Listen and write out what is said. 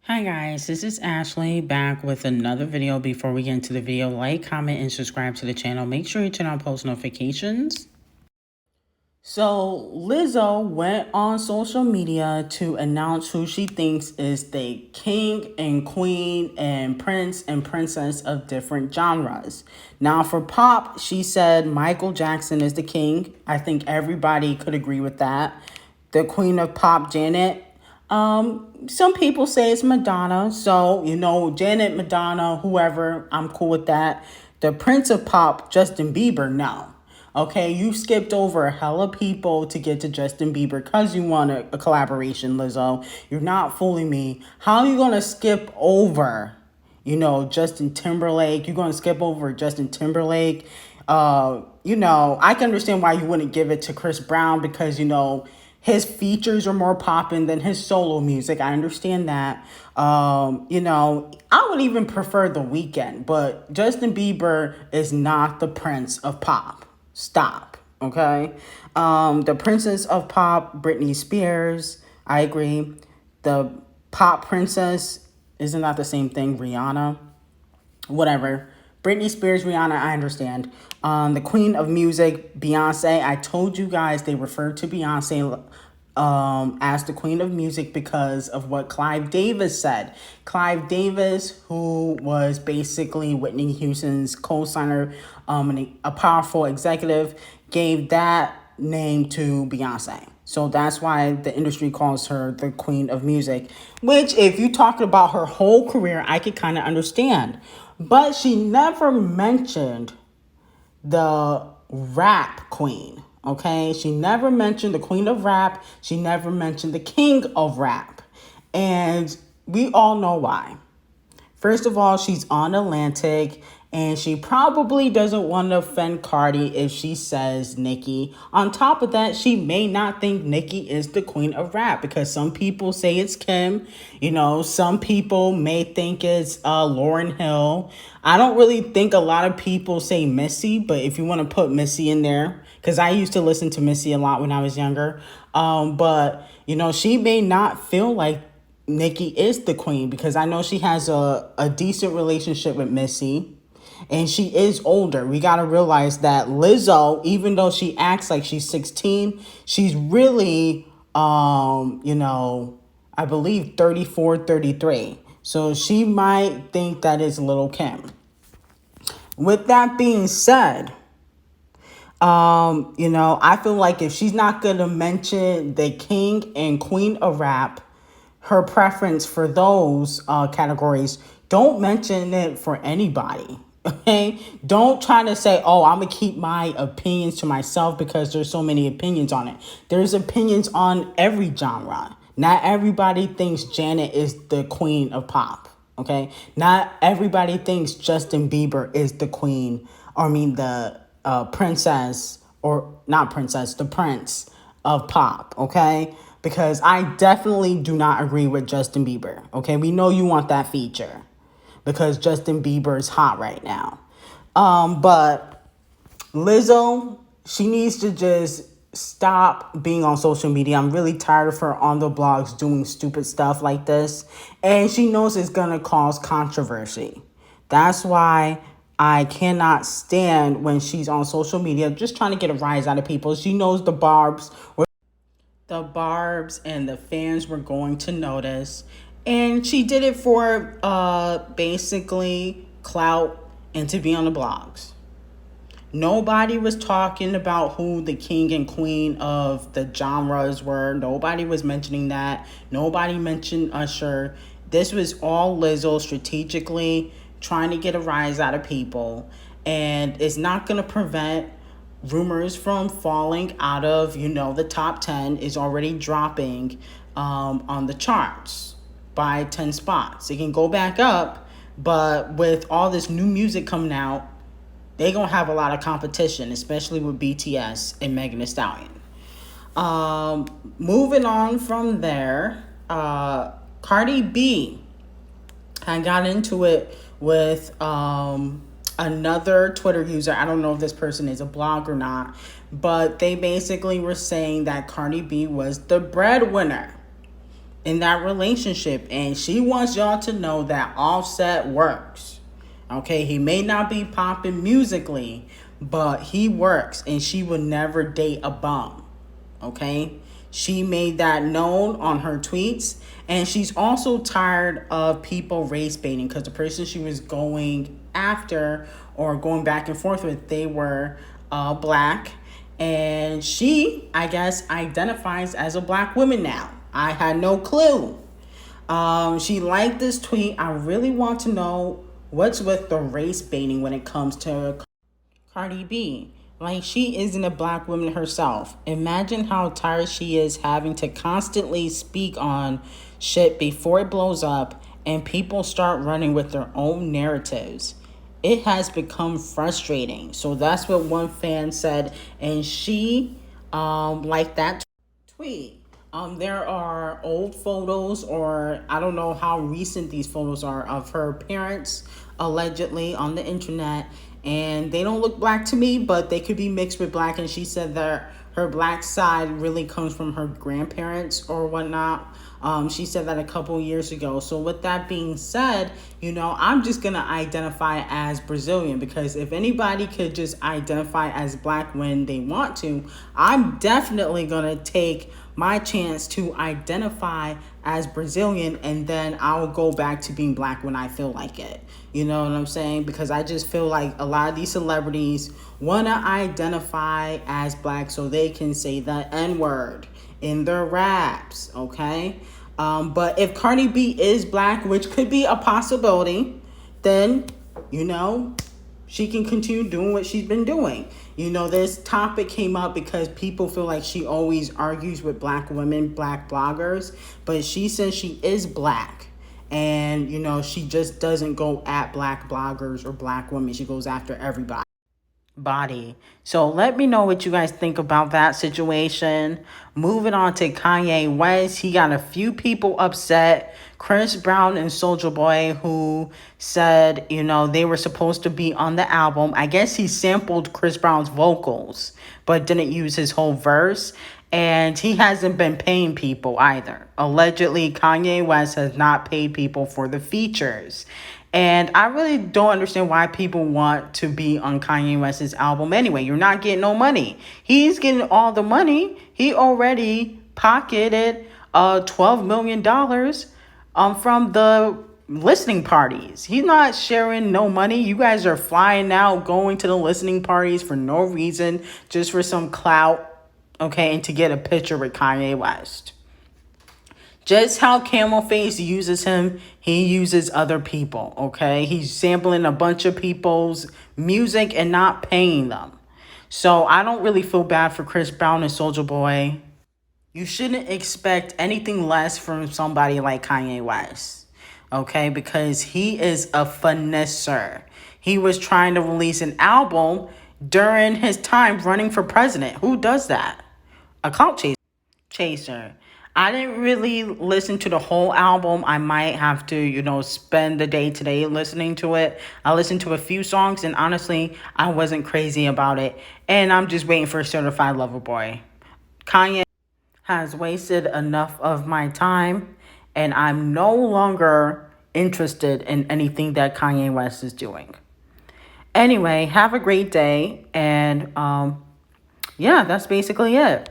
Hi guys, this is Ashley back with another video. Before we get into the video, like, comment, and subscribe to the channel. Make sure you turn on post notifications. So Lizzo went on social media to announce who she thinks is the king and queen and prince and princess of different genres. Now for pop, she said Michael Jackson is the king. I think everybody could agree with that. The queen of pop, Janet. Some people say it's Madonna. So, Janet, Madonna, whoever, I'm cool with that. The prince of pop, Justin Bieber, no. Okay, you skipped over a hella people to get to Justin Bieber because you want a collaboration, Lizzo. You're not fooling me. How are you going to skip over, Justin Timberlake? You're going to skip over Justin Timberlake? I can understand why you wouldn't give it to Chris Brown because, his features are more popping than his solo music. I understand that. I would even prefer The Weeknd, but Justin Bieber is not the prince of pop. Stop, okay? The princess of pop, Britney Spears, I agree. The pop princess, isn't that the same thing? Rihanna, whatever. Britney Spears, Rihanna, I understand. The queen of music, Beyonce. I told you guys they referred to Beyonce as the queen of music because of what Clive Davis said. Clive Davis, who was basically Whitney Houston's co-signer, and a powerful executive, gave that name to Beyonce. So that's why the industry calls her the queen of music, which if you talk about her whole career, I could kind of understand. But she never mentioned the rap queen, okay? She never mentioned the queen of rap. She never mentioned the king of rap. And we all know why. First of all, she's on Atlantic, and she probably doesn't want to offend Cardi if she says Nicki. On top of that, she may not think Nicki is the queen of rap because some people say it's Kim. Some people may think it's Lauryn Hill. I don't really think a lot of people say Missy, but if you want to put Missy in there, because I used to listen to Missy a lot when I was younger. But she may not feel like Nicki is the queen because I know she has a decent relationship with Missy. And she is older. We got to realize that Lizzo, even though she acts like she's 16, she's really, I believe 34, 33. So she might think that is Little Kim. With that being said, I feel like if she's not going to mention the king and queen of rap, her preference for those categories, don't mention it for anybody. Okay, don't try to say, oh, I'm gonna keep my opinions to myself because there's so many opinions on it. There's opinions on every genre. Not everybody thinks Janet is the queen of pop. Okay, not everybody thinks Justin Bieber is the queen, the princess, or not princess, the prince of pop. Okay, because I definitely do not agree with Justin Bieber. Okay, we know you want that feature because Justin Bieber is hot right now. But Lizzo, she needs to just stop being on social media. I'm really tired of her on the blogs doing stupid stuff like this. And she knows it's going to cause controversy. That's why I cannot stand when she's on social media just trying to get a rise out of people. She knows the barbs and the fans were going to notice. And she did it for basically clout and to be on the blogs. Nobody was talking about who the king and queen of the genres were. Nobody was mentioning that. Nobody mentioned Usher. This was all Lizzo strategically trying to get a rise out of people. And it's not going to prevent rumors from falling out of, the top 10 is already dropping on the charts by 10 spots. It can go back up, but with all this new music coming out, they're going to have a lot of competition, especially with BTS and Megan Thee Stallion. Moving on from there, Cardi B had got into it with another Twitter user. I don't know if this person is a blog or not, but they basically were saying that Cardi B was the breadwinner. in that relationship, and she wants y'all to know that Offset works. Okay, he may not be popping musically, but he works, and she would never date a bum. Okay, she made that known on her tweets, and she's also tired of people race baiting because the person she was going after or going back and forth with, they were black, and she, I guess, identifies as a black woman now. I had no clue. She liked this tweet. I really want to know what's with the race baiting when it comes to Cardi B. Like, she isn't a black woman herself. Imagine how tired she is having to constantly speak on shit before it blows up and people start running with their own narratives. It has become frustrating. So that's what one fan said, and she liked that tweet. There are old photos, or I don't know how recent these photos are, of her parents allegedly on the internet, and they don't look black to me, but they could be mixed with black. And she said that her black side really comes from her grandparents or whatnot. She said that a couple years ago. So with that being said, I'm just going to identify as Brazilian, because if anybody could just identify as black when they want to, I'm definitely going to take my chance to identify as Brazilian, and then I'll go back to being black when I feel like it. You know what I'm saying? Because I just feel like a lot of these celebrities want to identify as black so they can say the N-word in their raps, okay? But if Cardi B is black, which could be a possibility, then, she can continue doing what she's been doing. This topic came up because people feel like she always argues with black women, black bloggers, but she says she is black. And, she just doesn't go at black bloggers or black women. She goes after everybody. So let me know what you guys think about that situation. Moving on to Kanye West, he got a few people upset. Chris Brown and Soulja Boy, who said, they were supposed to be on the album. I guess he sampled Chris Brown's vocals, but didn't use his whole verse. And he hasn't been paying people either. Allegedly, Kanye West has not paid people for the features. And I really don't understand why people want to be on Kanye West's album anyway. You're not getting no money. He's getting all the money. He already pocketed $12 million from the listening parties. He's not sharing no money. You guys are flying out, going to the listening parties for no reason, just for some clout, okay, and to get a picture with Kanye West. Just how Camel Face uses him, he uses other people, okay? He's sampling a bunch of people's music and not paying them. So I don't really feel bad for Chris Brown and Soulja Boy. You shouldn't expect anything less from somebody like Kanye West, okay? Because he is a finesser. He was trying to release an album during his time running for president. Who does that? A clout chaser. I didn't really listen to the whole album. I might have to, spend the day today listening to it. I listened to a few songs, and honestly, I wasn't crazy about it. And I'm just waiting for Certified Lover Boy. Kanye has wasted enough of my time, and I'm no longer interested in anything that Kanye West is doing. Anyway, have a great day, and yeah, that's basically it.